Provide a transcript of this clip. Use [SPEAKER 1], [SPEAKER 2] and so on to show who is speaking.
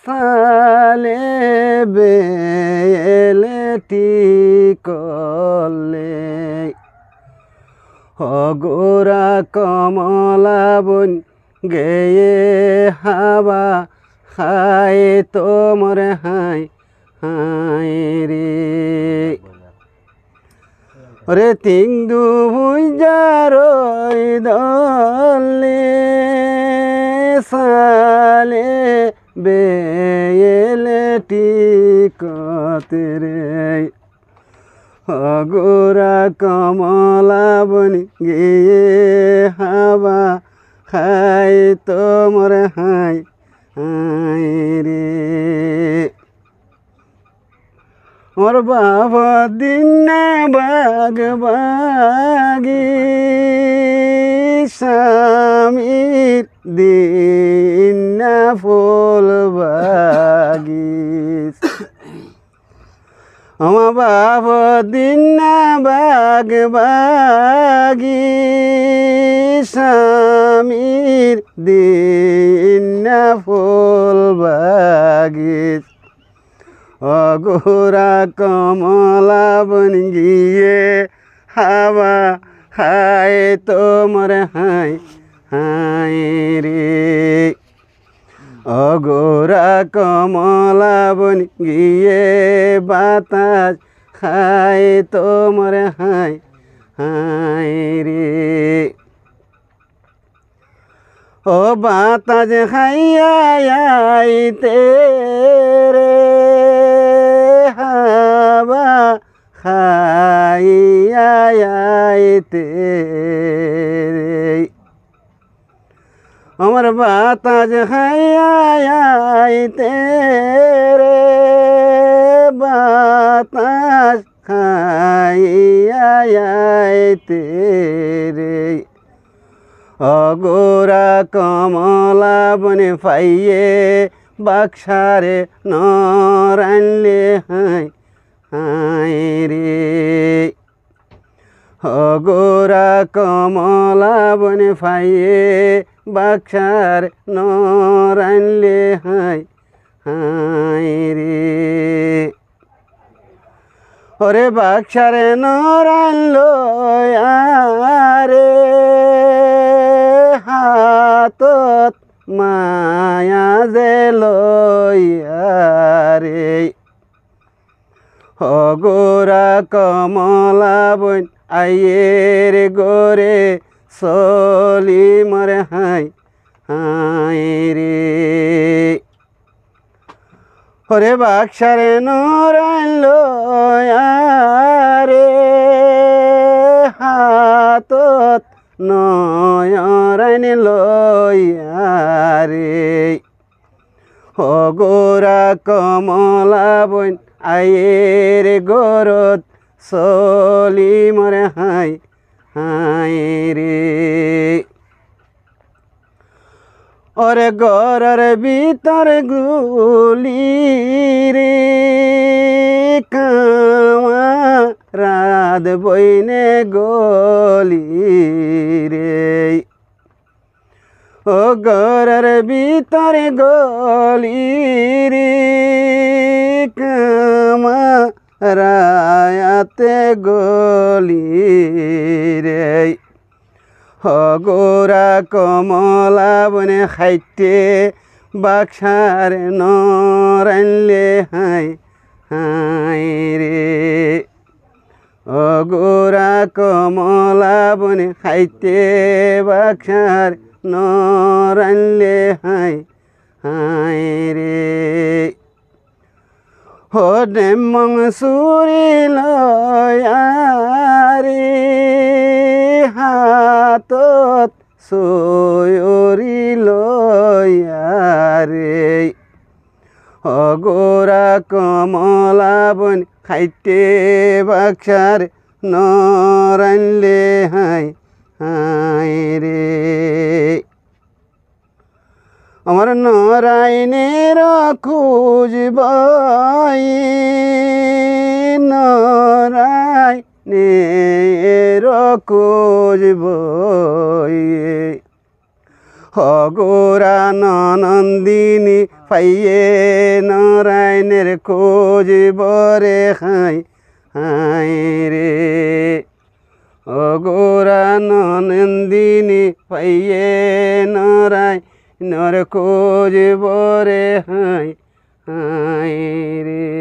[SPEAKER 1] সালে বেলেটি করলে অগোরা কমলা বন গেয়ে হাবা হায় তোমর হাই হাই রে রে তিং দু ভুইজারই দলে সালে বেলেটি কতরে অগোরা কমলা বন গিয়ে হাবা হাই তোমর হাই হাই রে ওর বাবা দিন বাগ বাগি স্বামীর দিন ফুল বাগিস আমার বাবা দিন বাগ বাগি স্বামীর দিন ফুল বাগিস অগোরা কমলা বন গিয়ে হাওয়া হায় তোমর হাই হাই রে অগোরা কমলা বন গিয়ে বাতাস হায় তোমর হাই হাই রে ও বাতাস হাইতে রে হাওয়া হাইতে রে আমার বাতাস হাইতে রে বাতাস হাইতে রে অগোরা কমলা বনে পাইয়ে বাক্সারে নরানলে হাই হাই রে অগোরা কমলা বনে পাইয়ে বাক্সার নরানলে হাই হাই রে ওরে বাক্সারে নরানলো আরে হাতত মায়া যে লইয়ারে অগোরা কমলা বন আইয়ের গোরে চলি মরে হাই হাই রে ওরে বাক্সারে নরাইলো আরে হাতত নয়রাইন লইয়ারে অগোরা কমলা বন আয়ের গরত চলি মরে হাই হাই রে ওরে গরর ভিতর গুলি রে কামা রাত বইনে গলি রে ও গরর ভিতর গলি রে কামা রায়াতে গলি রে অগোরা কমলা বনে খাইতে বাক্সার নরাইনলে হাই হাই রে অগোরা কমলা বনে খাইতে বাক্সার নরাইনলে হাই হাই রে হরে মংসুরি লয়ারে হাতত সয়রি লয়ারে অগোরা কমলা বন খাইতে বাক্সার নরাইনলে হাই হাই রে আমার নরাইনের খুঁজ বই নরাইনের খুঁজ বই হগোরা নন্দিনী পাইয়ে নারায়ণের খোঁজ বরে হাই হাই রে অগোরা নন্দিনী পাইয়ে নারায়ণের খোঁজ বরে হাই হাই রে।